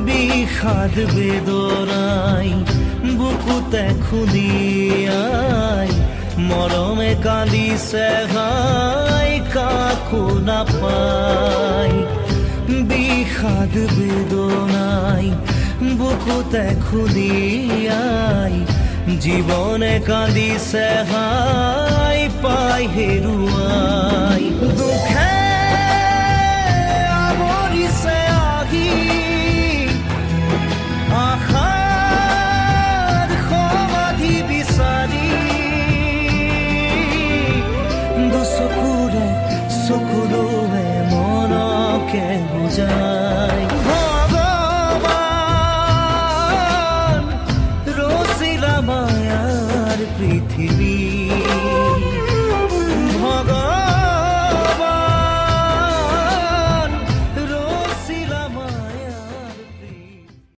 বিষাদ বেদনাই বুকুতে খুলিয়াই মৰমে কান্দিছে হাই কাকো নাপাই বিষাদ বেদনাই বুকুতে খুলিয়াই জীৱনে কান্দিছে হাই পাই হেৰুৱাই দুখে আৱৰিছে আহি আশাৰ সমাধি বিচাৰি দুচকুৰে চকুলোৱে মনকে বুজাই ভগৱান ৰচিলা মায়াৰ পৃথিৱী